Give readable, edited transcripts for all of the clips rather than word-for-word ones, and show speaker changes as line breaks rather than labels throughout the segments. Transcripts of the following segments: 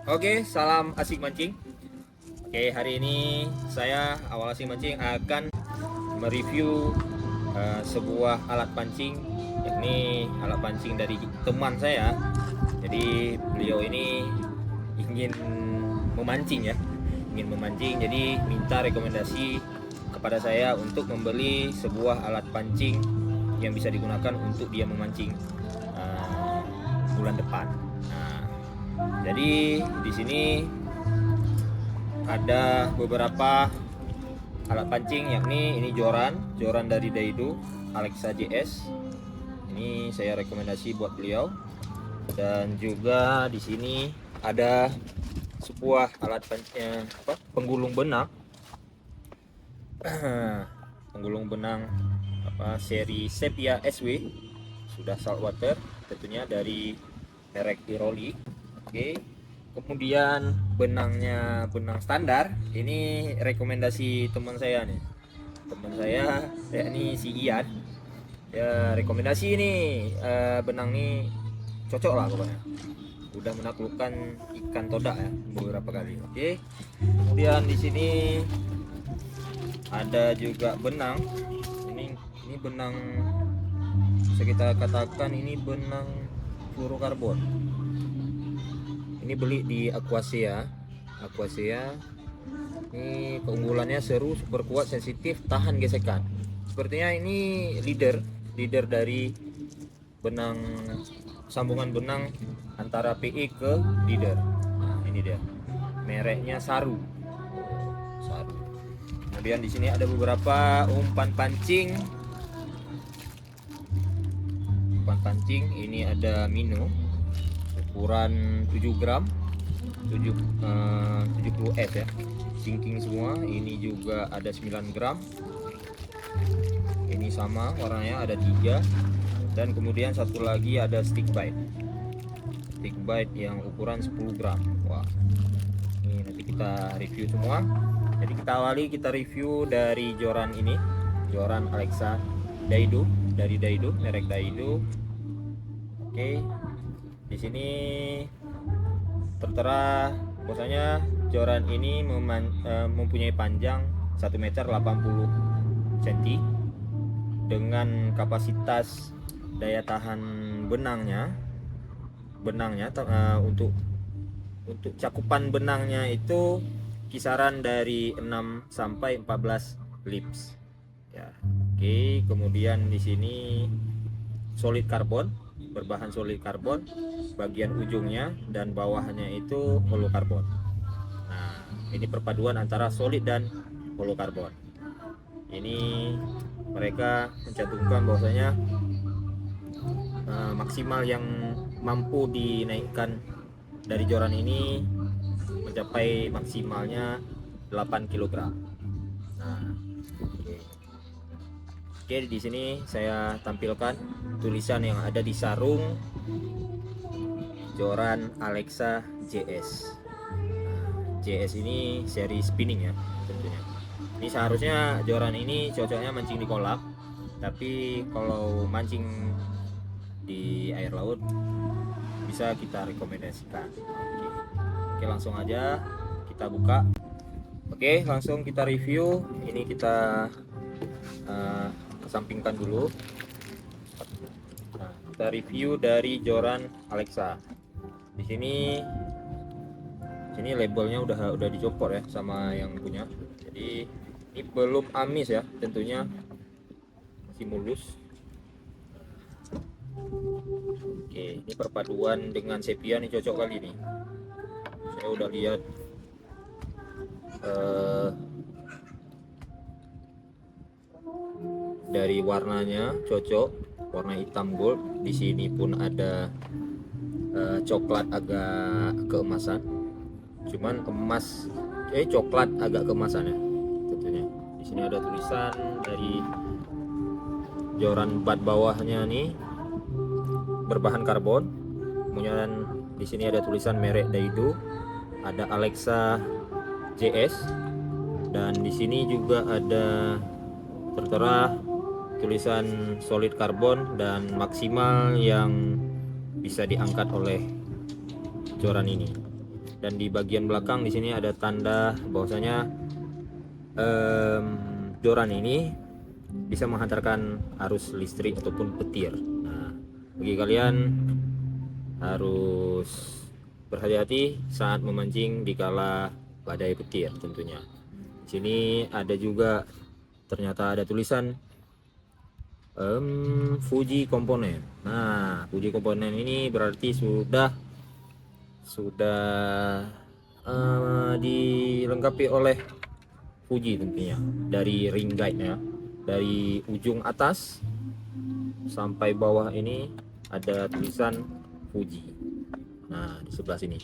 Oke, salam asik mancing. Oke, hari ini saya awal asik mancing akan mereview sebuah alat pancing, yakni alat pancing dari teman saya. Jadi beliau ini ingin memancing ya, ingin memancing. Jadi minta rekomendasi kepada saya untuk membeli sebuah alat pancing yang bisa digunakan untuk dia memancing bulan depan. Jadi di sini ada beberapa alat pancing, yakni ini joran dari Daido Alexa JS. Ini saya rekomendasi buat beliau. Dan juga di sini ada sebuah alat pancing penggulung benang. Penggulung benang seri Sepia SW, sudah saltwater tentunya, dari merek Iroli. Oke. Kemudian benangnya benang standar. Ini rekomendasi teman saya nih. Teman saya yakni si Ian. Ya rekomendasi ini benang ini cocok lah pokoknya. Udah menaklukkan ikan todak ya beberapa kali. Oke. Kemudian di sini ada juga benang. Ini benang, bisa kita katakan ini benang fluorokarbon. Ini beli di Aquasea. Ini keunggulannya seru, super kuat, sensitif, tahan gesekan. Sepertinya ini leader dari benang, sambungan benang antara PE ke leader. Nah, ini dia. Mereknya Saru. Kemudian di sini ada beberapa umpan pancing. Ini ada Mino ukuran 7 gram 70 S ya, sinking semua. Ini juga ada 9 gram, ini sama warnanya, ada 3. Dan kemudian satu lagi ada stick bite yang ukuran 10 gram. Wah, ini nanti kita review semua. Jadi kita review dari joran ini, joran Alexa Daido, dari Daido, merek Daido. Oke. Di sini tertera bahwasanya joran ini mempunyai panjang 1 meter 80 cm dengan kapasitas daya tahan benangnya untuk cakupan benangnya itu kisaran dari 6 sampai 14 lips ya. Oke, kemudian di sini solid karbon, berbahan solid karbon, bagian ujungnya dan bawahnya itu hollow karbon. Nah, ini perpaduan antara solid dan hollow karbon. Ini mereka mencantumkan bahwasanya maksimal yang mampu dinaikkan dari joran ini mencapai maksimalnya 8 kg. Nah, oke, di sini saya tampilkan tulisan yang ada di sarung joran Alexa JS. JS ini seri spinning ya tentunya. Ini seharusnya joran ini cocoknya mancing di kolam, tapi kalau mancing di air laut bisa kita rekomendasikan. Oke, langsung aja kita buka. Oke, langsung kita review. Ini kita kesampingkan dulu. Nah, kita review dari joran Alexa. Di sini labelnya udah dicopot ya sama yang punya. Jadi ini belum amis ya, tentunya masih mulus. Oke, ini perpaduan dengan sepia nih cocok kali ini. Saya udah lihat dari warnanya cocok, warna hitam gold. Di sini pun ada coklat agak keemasan, cuman coklat agak keemasan ya tentunya. Di sini ada tulisan dari joran bat bawahnya nih berbahan karbon. Kemudian di sini ada tulisan merek Daido, ada Alexa JS, dan di sini juga ada tertera tulisan solid karbon dan maksimal yang bisa diangkat oleh joran ini. dan di bagian belakang di sini ada tanda bahwasanya joran ini bisa menghantarkan arus listrik ataupun petir. Nah, bagi kalian harus berhati-hati saat memancing dikala badai petir tentunya. Di sini ada juga ternyata ada tulisan Fuji komponen. Nah, Fuji komponen ini berarti sudah dilengkapi oleh Fuji tentunya, dari ring guide ya, dari ujung atas sampai bawah ini ada tulisan Fuji. Nah, di sebelah sini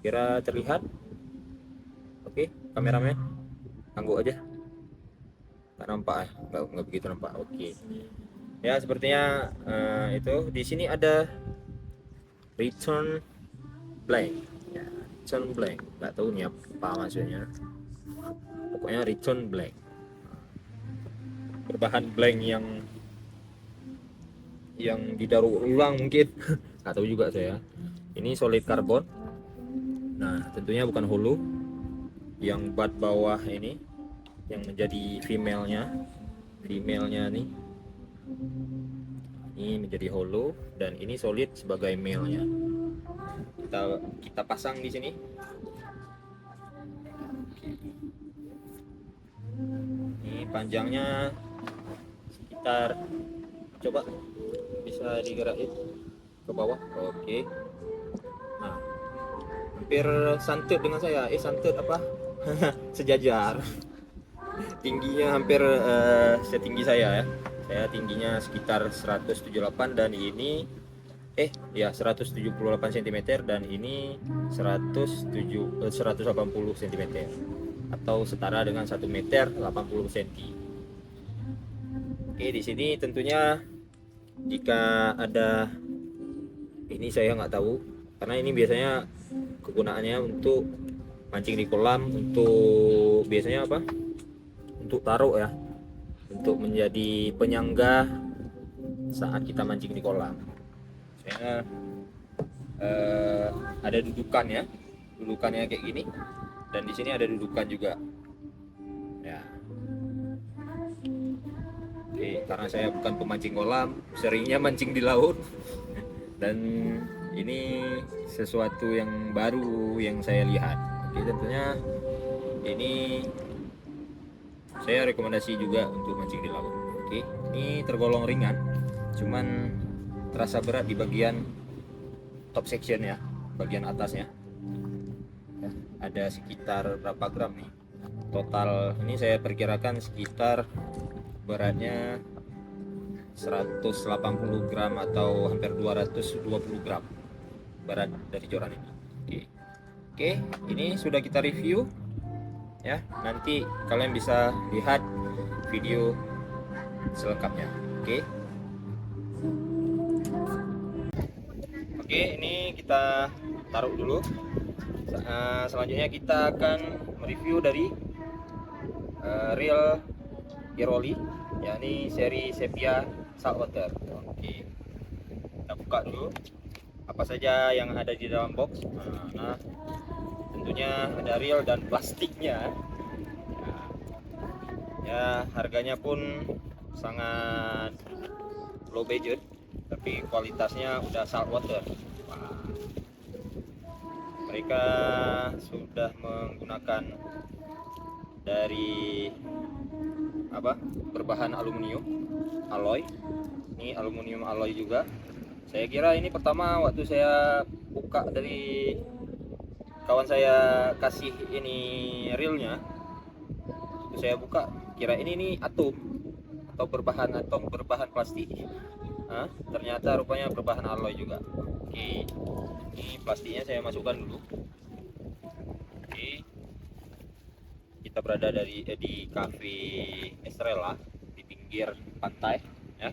kira terlihat. Oke, kameramen angguk aja, nggak nampak ya, nggak begitu nampak. Oke ya, sepertinya itu di sini ada return blank ya, return blank, nggak tahu nih apa maksudnya, pokoknya return blank, berbahan blank yang didaur ulang mungkin. Nggak tahu juga saya. Ini solid karbon. Nah, tentunya bukan holo. Yang bat bawah ini yang menjadi female-nya nih, ini menjadi holo, dan ini solid sebagai male-nya. Kita pasang di sini. Ini panjangnya sekitar, coba bisa digerakin ke bawah. Oke. Nah, hampir santut dengan saya. Santut apa? Sejajar. Tingginya hampir setinggi saya ya. Saya tingginya sekitar 178 dan ini 178 cm, dan ini 180 cm atau setara dengan 1 meter 80 cm. Oke, di sini tentunya jika ada ini saya nggak tahu, karena ini biasanya kegunaannya untuk mancing di kolam, untuk biasanya apa, untuk taruh ya, untuk menjadi penyangga saat kita mancing di kolam. Saya ada dudukannya kayak gini, dan di sini ada dudukan juga ya. Oke, karena saya bukan pemancing kolam, seringnya mancing di laut, dan ini sesuatu yang baru yang saya lihat. Oke, tentunya ini saya rekomendasi juga untuk mancing di laut. Oke, ini tergolong ringan, cuman terasa berat di bagian top section ya, bagian atasnya ya, ada sekitar berapa gram nih total. Ini saya perkirakan sekitar beratnya 180 gram atau hampir 220 gram berat dari joran ini. Oke, ini sudah kita review ya, nanti kalian bisa lihat video selengkapnya. Oke, ini kita taruh dulu. Selanjutnya kita akan mereview dari reel Iroli, yakni seri Sepia Saltwater. Oke, kita buka dulu apa saja yang ada di dalam box. Nah, tentunya ada reel dan plastiknya. Nah, ya, harganya pun sangat low budget, tapi kualitasnya udah saltwater. Wah, mereka sudah menggunakan dari berbahan aluminium alloy. Ini aluminium alloy juga. Saya kira ini pertama waktu saya buka, dari kawan saya kasih ini reelnya, saya buka kira ini atom atau berbahan plastik. Ternyata rupanya berbahan alloy juga. Oke, ini plastiknya saya masukkan dulu. Oke, kita berada di cafe Estrella di pinggir pantai ya,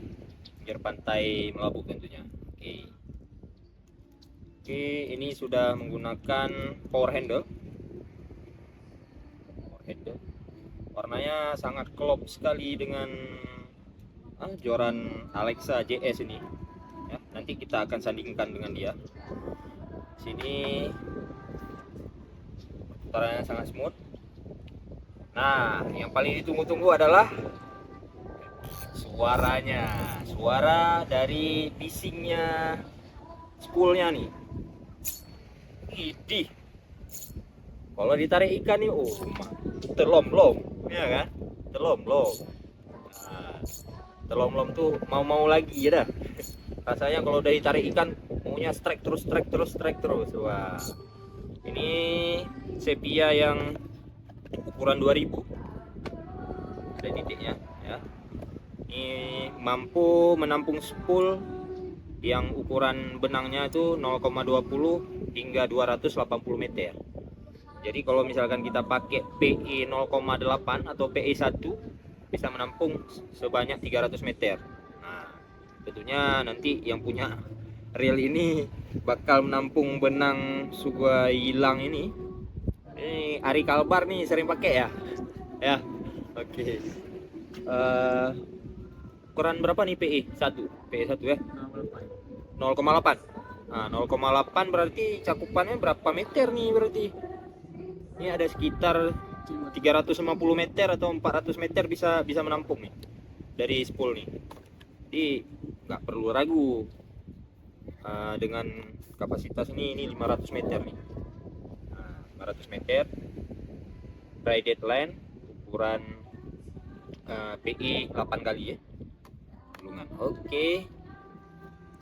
pinggir pantai Melabu tentunya. Oke, ini sudah menggunakan power handle. Warnanya sangat klop sekali dengan joran Alexa JS ini ya. Nanti kita akan sandingkan dengan dia. Sini putarannya sangat smooth. Nah, yang paling ditunggu-tunggu adalah suaranya. Suara dari bisingnya spoolnya nih. Idih. Kalau ditarik ikan nih, oh, terlom-lom, ya kan? Terlom-lom. Nah, terlom-lom tuh mau-mau lagi ya dah. Rasanya kalau udah ditarik ikan, maunya strike terus, strike terus, strike terus. Wah, ini sepia yang ukuran 2000, ada titiknya, ya. Ini mampu menampung spool yang ukuran benangnya itu 0,20 hingga 280 meter. Jadi kalau misalkan kita pakai PE 0,8 atau PE 1 bisa menampung sebanyak 300 meter. Nah, tentunya nanti yang punya reel ini bakal menampung benang Sugoi hilang ini. Ini Ari Kalbar nih sering pakai ya. Ya. Oke. Ukuran berapa nih PE 1? PE 1 ya. 0,8. Nah, 0,8 berarti cakupannya berapa meter nih berarti? Ini ada sekitar 350 meter atau 400 meter bisa menampung nih dari spool nih. Jadi nggak perlu ragu dengan kapasitas ini 500 meter nih. Nah, 500 meter braided line ukuran PI 8 kali ya. Gulungan. Oke.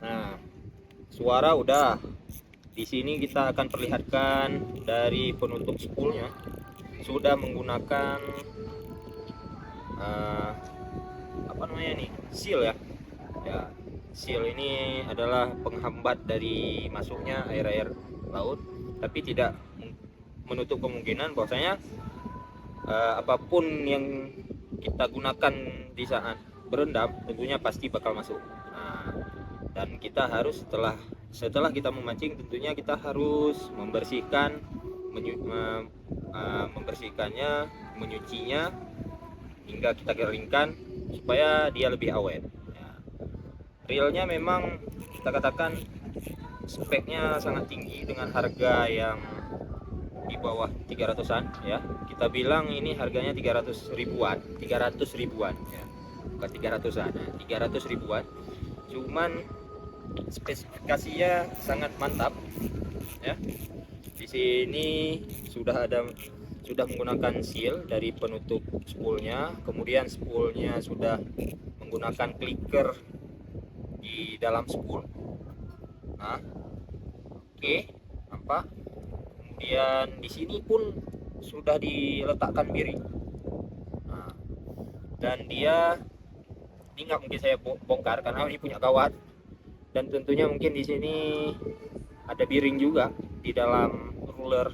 Nah, suara udah. Di sini kita akan perlihatkan dari penutup spoolnya sudah menggunakan apa namanya nih, seal ya. Ya, seal ini adalah penghambat dari masuknya air-air laut, tapi tidak menutup kemungkinan bahwasanya apapun yang kita gunakan di saat berendam tentunya pasti bakal masuk. Nah, dan kita harus setelah kita memancing tentunya kita harus membersihkannya, menyucinya hingga kita keringkan supaya dia lebih awet. Ya. Reelnya memang kita katakan speknya sangat tinggi dengan harga yang di bawah 300-an ya. Kita bilang ini harganya 300 ribuan ya. Bukan 300-an, ya. 300 ribuan. Cuman spesifikasinya sangat mantap ya. Di sini sudah menggunakan seal dari penutup spoolnya, kemudian spoolnya sudah menggunakan clicker di dalam spool. Nah, oke, nampak. Kemudian di sini pun sudah diletakkan biring. Nah, dan dia ini nggak mungkin saya bongkar karena ini punya kawat. Dan tentunya mungkin di sini ada biring juga di dalam ruler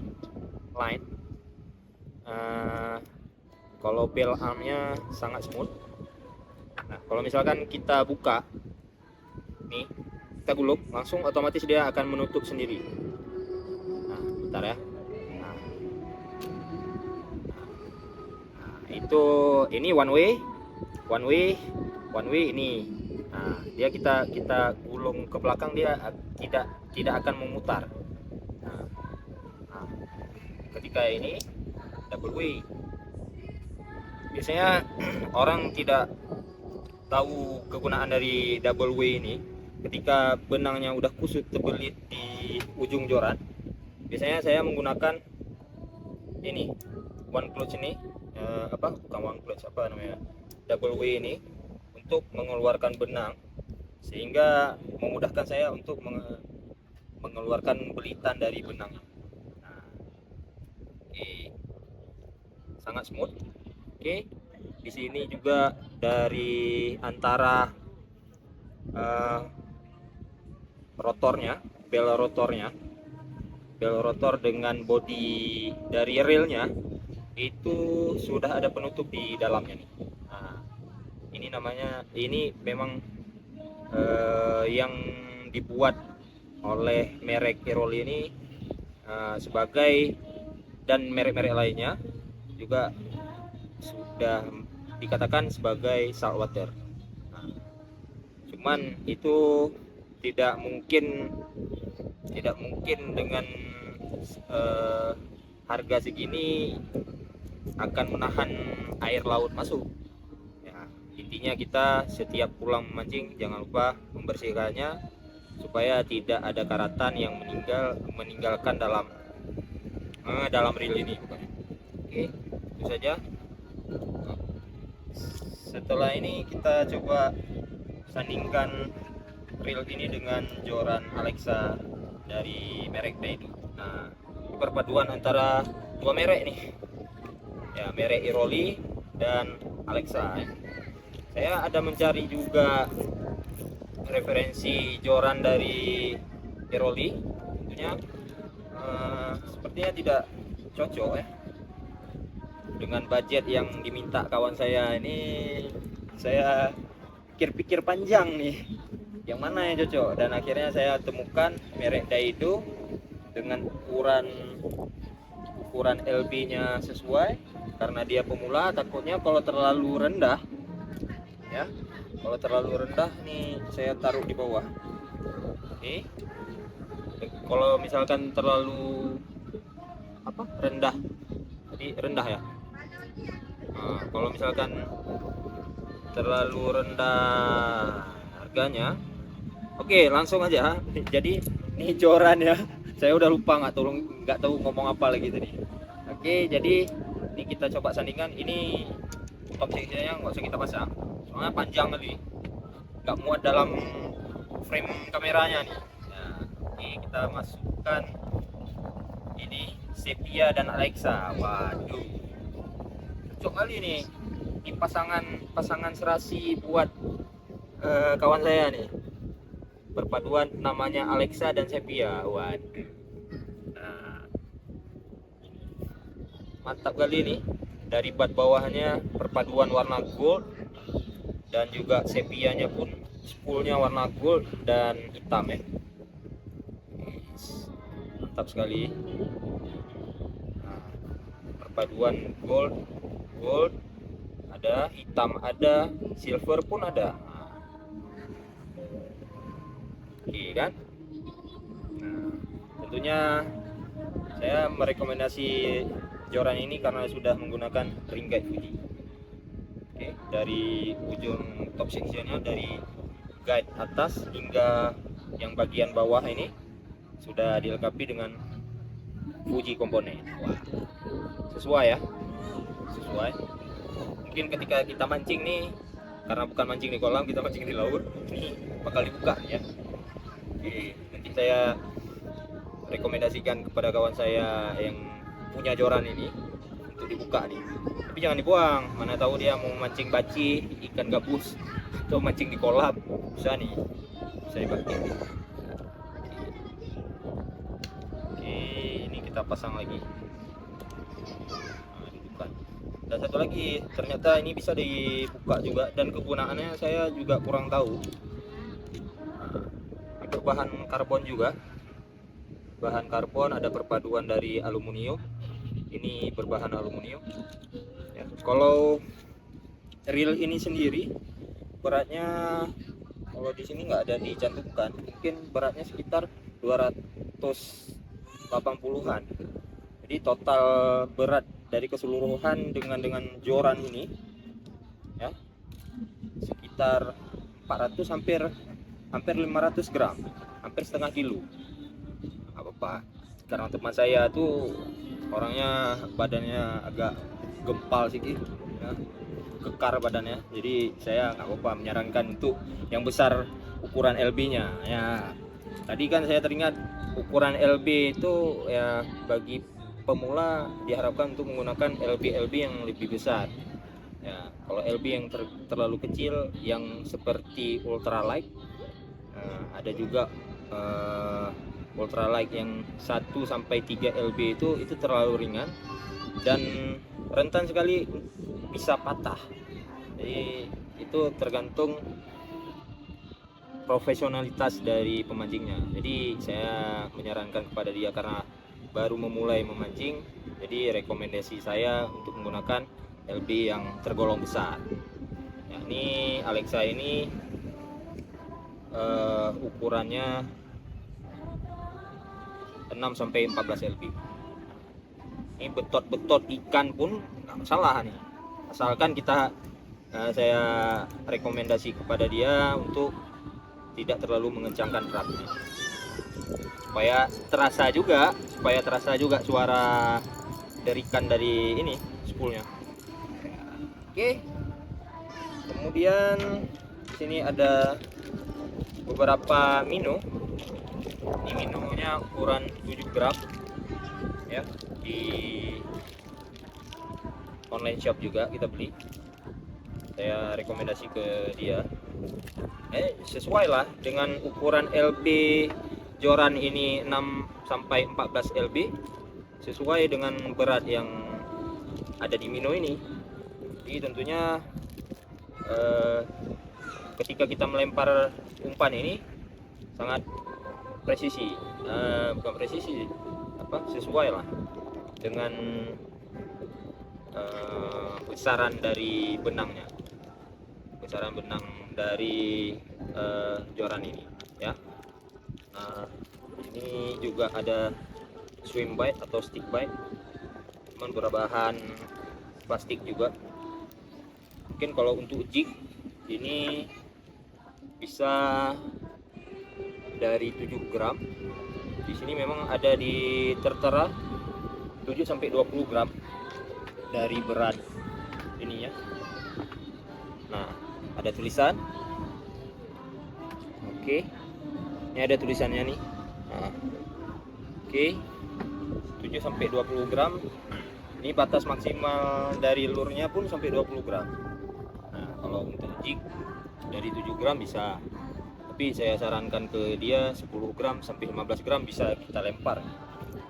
line. Kalau bell armnya sangat smooth. Nah, kalau misalkan kita buka nih, kita gulung langsung otomatis dia akan menutup sendiri. Nah, bentar ya. Nah, itu ini one way ini. Nah, dia kita gulung ke belakang dia tidak akan memutar. Nah, ketika ini double way. Biasanya orang tidak tahu kegunaan dari double way ini. Ketika benangnya udah kusut terbelit di ujung joran, biasanya saya menggunakan ini one clutch ini, bukan one clutch, apa namanya, double way ini untuk mengeluarkan benang sehingga memudahkan saya untuk mengeluarkan belitan dari benangnya. Nah, oke. Sangat smooth. Oke, di sini juga dari antara bel rotor dengan bodi dari reelnya itu sudah ada penutup di dalamnya nih. Nah, ini memang yang dibuat oleh merek Iroli ini sebagai, dan merek-merek lainnya juga sudah dikatakan sebagai saltwater. Nah, cuman itu tidak mungkin tidak mungkin dengan harga segini akan menahan air laut masuk ya. Intinya kita setiap pulang memancing jangan lupa membersihkannya supaya tidak ada karatan yang meninggalkan dalam reel ini. Oke, itu saja. Setelah ini kita coba sandingkan reel ini dengan joran Alexa dari merek Daido. Nah, perpaduan antara dua merek nih ya, merek Iroli dan Alexa. Saya ada mencari juga referensi joran dari Iroli, tentunya sepertinya tidak cocok ya dengan budget yang diminta kawan saya ini. Saya pikir-pikir panjang nih yang mana yang cocok, dan akhirnya saya temukan merek Daido dengan ukuran LB-nya sesuai, karena dia pemula. Takutnya kalau terlalu rendah ya, kalau terlalu rendah nih saya taruh di bawah. Oke, kalau misalkan terlalu rendah, jadi rendah ya. Nah, kalau misalkan terlalu rendah harganya, oke, langsung aja. Jadi ini joran ya, saya udah lupa, nggak tahu ngomong apa lagi tadi. Oke, jadi ini kita coba sandingkan. Ini top sectionnya nggak usah kita pasang, soalnya panjang tadi, nggak muat dalam frame kameranya nih. Nah, ini kita masukkan ini sepia dan Alexa. Waduh, cocok kali nih. Ini pasangan serasi buat kawan saya nih. Perpaduan namanya Alexa dan sepia. Waduh. Nah, mantap kali ini. Dari bat bawahnya perpaduan warna gold, dan juga sepianya pun spoolnya warna gold dan hitam ya. Mantap sekali. Nah, perpaduan gold ada, hitam ada, silver pun ada. Oke kan? Nah, tentunya saya merekomendasi joran ini karena sudah menggunakan ring guide Fuji. Oke, dari ujung top sectionnya, dari guide atas hingga yang bagian bawah ini sudah dilengkapi dengan Fuji komponen. Wah, sesuai ya, sesuai. Mungkin ketika kita mancing nih, karena bukan mancing di kolam, kita mancing di laut, ini bakal dibuka ya. Oke, nanti saya rekomendasikan kepada kawan saya yang punya joran ini untuk dibuka nih. Tapi jangan dibuang, mana tahu dia mau mancing baci, ikan gabus, atau mancing di kolam, bisa nih, bisa dipakai. Oke, ini kita pasang lagi. Dan satu lagi, ternyata ini bisa dibuka juga, dan kegunaannya saya juga kurang tahu. Ini berbahan karbon juga, bahan karbon, ada perpaduan dari aluminium. Ini berbahan aluminium ya. Kalau reel ini sendiri beratnya, kalau di sini nggak ada dicantumkan, mungkin beratnya sekitar 280-an. Jadi total berat dari keseluruhan dengan joran ini ya sekitar 400, hampir 500 gram, hampir setengah kilo. Apa karena teman saya tuh orangnya badannya agak gempal sedikit ya, kekar badannya, jadi saya nggak apa-apa menyarankan untuk yang besar ukuran LB-nya ya. Tadi kan saya teringat ukuran LB itu ya bagi pemula diharapkan untuk menggunakan LB yang lebih besar ya. Kalau LB yang terlalu kecil yang seperti ultralight, ada juga ultralight yang 1 sampai 3 LB itu terlalu ringan dan rentan sekali bisa patah. Jadi itu tergantung profesionalitas dari pemancingnya. Jadi saya menyarankan kepada dia karena baru memulai memancing, jadi rekomendasi saya untuk menggunakan LB yang tergolong besar ya. Ini Alexa ini ukurannya 6 sampai 14 lb. Ini betot-betot ikan pun nggak masalah nih, asalkan kita saya rekomendasi kepada dia untuk tidak terlalu mengencangkan rapnya, supaya terasa juga suara derikan dari ini spoolnya. Oke, kemudian di sini ada beberapa mino. Ini minonya ukuran 7 gram ya, di online shop juga kita beli. Saya rekomendasi ke dia. Sesuai lah dengan ukuran LB joran ini 6 sampai 14 lb, sesuai dengan berat yang ada di mino ini. Jadi tentunya ketika kita melempar umpan ini sangat presisi, bukan presisi, sesuai lah dengan besaran dari benangnya, besaran benang dari joran ini ya. Nah, ini juga ada swim bite atau stick bite, cuman berbahan plastik juga. Mungkin kalau untuk jig ini bisa dari 7 gram. Di sini memang ada di tertera 7 sampai 20 gram dari berat ininya. Nah, ada tulisan. Oke. Ini ada tulisannya nih. Nah, oke. 7 sampai 20 gram. Ini batas maksimal dari lurnya pun sampai 20 gram. Nah, kalau untuk jig dari 7 gram bisa. Tapi saya sarankan ke dia 10 gram sampai 15 gram bisa kita lempar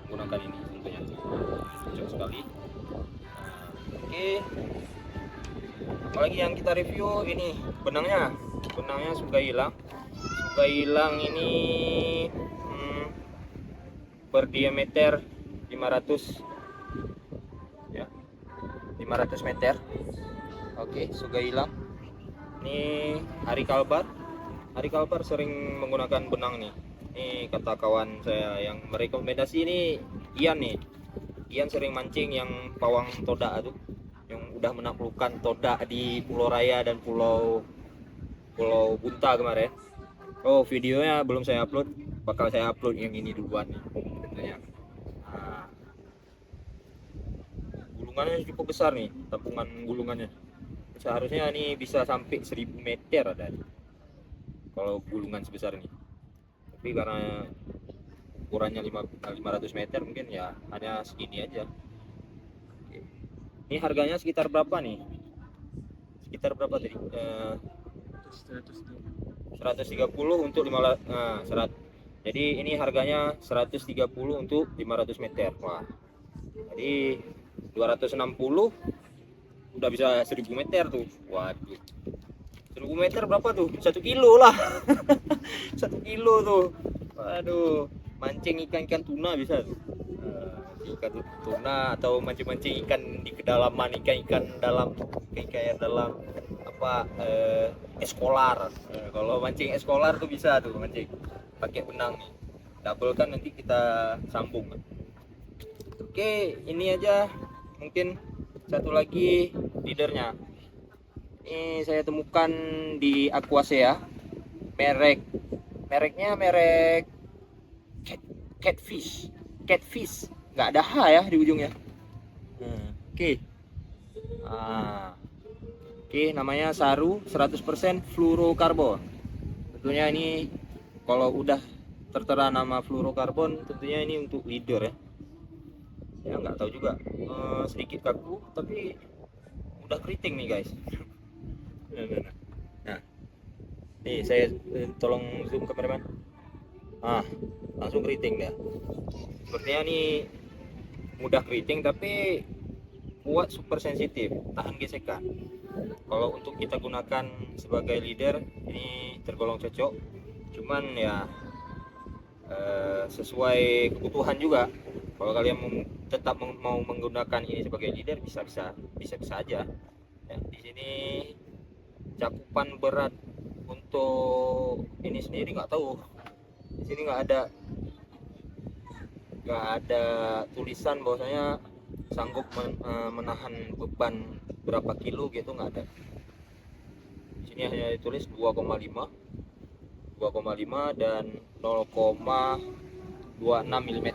menggunakan ini tentunya. Cocok sekali. Oke. Apalagi yang kita review ini benangnya sudah hilang. Sudah hilang ini berdiameter 500 ya, 500 meter. Oke, sudah hilang. Ini Ari Kalbar sering menggunakan benang nih. Ini kata kawan saya yang merekomendasi ini, Ian nih. Ian sering mancing yang pawang toda tuh, yang udah menaklukkan toda di Pulau Raya dan Pulau Bunta kemarin. Oh, videonya belum saya upload, bakal saya upload yang ini duluan nih tentunya. Nah, gulungannya cukup besar nih, tampungan gulungannya. Seharusnya ini bisa sampai 1000 meter ada nih, kalau gulungan sebesar ini. Tapi karena ukurannya 500 meter mungkin ya hanya segini aja. Oke. Ini harganya sekitar berapa nih? Sekitar berapa tadi? 130 untuk 15 100. Jadi ini harganya 130 untuk 500 meter. Wah. Jadi 260 udah bisa 1000 meter tuh. Waduh. 1000 meter berapa tuh? 1 kilo lah. 1 kilo tuh. Waduh, mancing ikan tuna bisa tuh. Ikan tuna atau mancing ikan di kedalaman, ikan dalam apa eskolar. Kalau mancing eskolar tuh bisa tuh mancing pakai benang nih. Double kan nanti kita sambung. Oke, ini aja. Mungkin satu lagi leadernya. Ini saya temukan di Aquasea, mereknya merek catfish, nggak ada H ya di ujungnya. Oke. Oke, namanya Saru 100% fluorokarbon. Tentunya ini kalau udah tertera nama fluorokarbon, tentunya ini untuk leader ya. Ya nggak tahu juga, sedikit kaku tapi udah keriting nih guys. Nah, nih saya tolong zoom kameraman. Langsung keriting ya. Sepertinya nih mudah keriting tapi kuat, super sensitif, tahan gesekan. Kalau untuk kita gunakan sebagai leader ini tergolong cocok. Cuman ya sesuai kebutuhan juga. Kalau kalian tetap mau menggunakan ini sebagai leader bisa aja. Ya, di sini cakupan berat untuk ini sendiri nggak tahu. Di sini nggak ada nggak ada tulisan bahwasanya sanggup menahan beban berapa kilo gitu, nggak ada. Di sini hanya ditulis 2,5 dan 0,26 mm.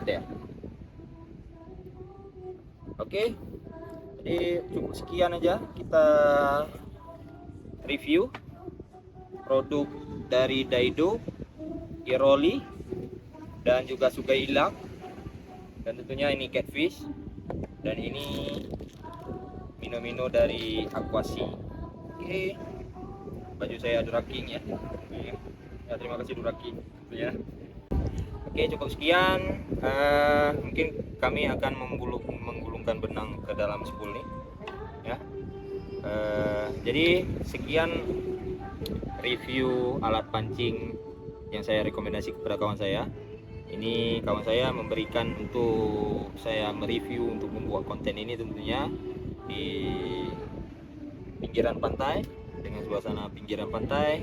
Oke, jadi cukup sekian aja kita review produk dari Daido, Iroli, dan juga Sugailak, dan tentunya ini Catfish, dan ini Mino dari Aquasi. Oke, baju saya Duraking ya. Ya, terima kasih Duraking ya. Oke, cukup sekian. Mungkin kami akan menggulungkan benang ke dalam spool nih ya. Jadi sekian review alat pancing yang saya rekomendasi kepada kawan saya. Ini kawan saya memberikan untuk saya mereview untuk membuat konten ini tentunya di pinggiran pantai, dengan suasana pinggiran pantai,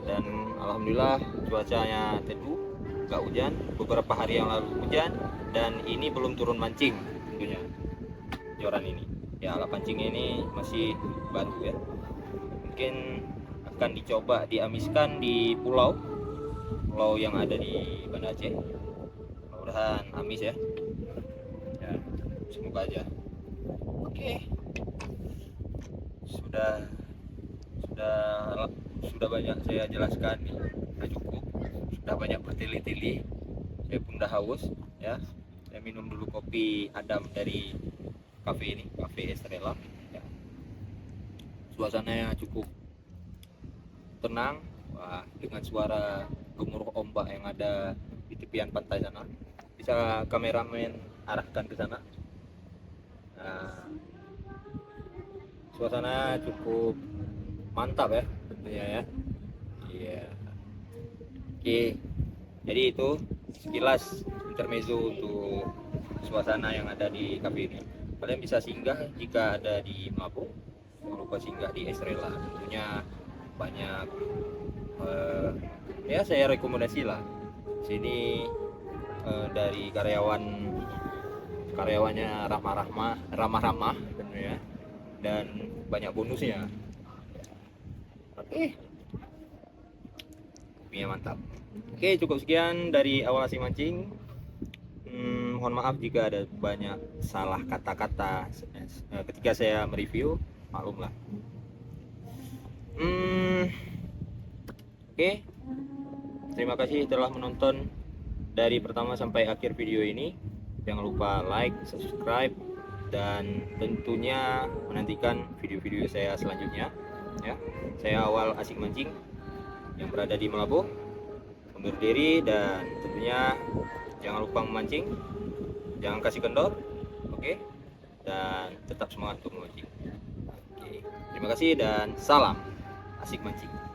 dan alhamdulillah cuacanya teduh, nggak hujan. Beberapa hari yang lalu hujan, dan ini belum turun mancing tentunya joran ini ya. Alat pancing ini masih baru ya, mungkin akan dicoba diamiskan di pulau yang ada di Banda Aceh. Mudah-mudahan amis ya, semoga aja. Oke, sudah banyak saya jelaskan nih, sudah cukup, sudah banyak bertele-tele, saya pun udah haus ya. Saya minum dulu kopi Adam dari kafe ini, Cafe Estrella ya. Suasananya cukup tenang. Wah, dengan suara gemuruh ombak yang ada di tepian pantai sana. Bisa kameramen arahkan ke sana. Nah, suasana cukup mantap ya tentunya ya. Iya. Oke, jadi itu sekilas intermezzo untuk suasana yang ada di kafe ini. Kalian bisa singgah jika ada di Mabuk. Jangan lupa singgah di Estrella. Tentunya banyak ya saya rekomendasi lah sini, dari karyawannya ramah-ramah tentunya, dan banyak bonusnya. Oke, kopinya mantap. Oke, cukup sekian dari awal asing mancing. Mohon maaf jika ada banyak salah kata-kata ketika saya mereview, maklumlah. Oke, terima kasih telah menonton dari pertama sampai akhir video ini. Jangan lupa like, subscribe, dan tentunya menantikan video-video saya selanjutnya ya. Saya Awal Asik Mancing yang berada di Melabuh undur diri, dan tentunya jangan lupa memancing, jangan kasih kendor, oke? Dan tetap semangat untuk memancing. Oke, terima kasih dan salam asik mancing.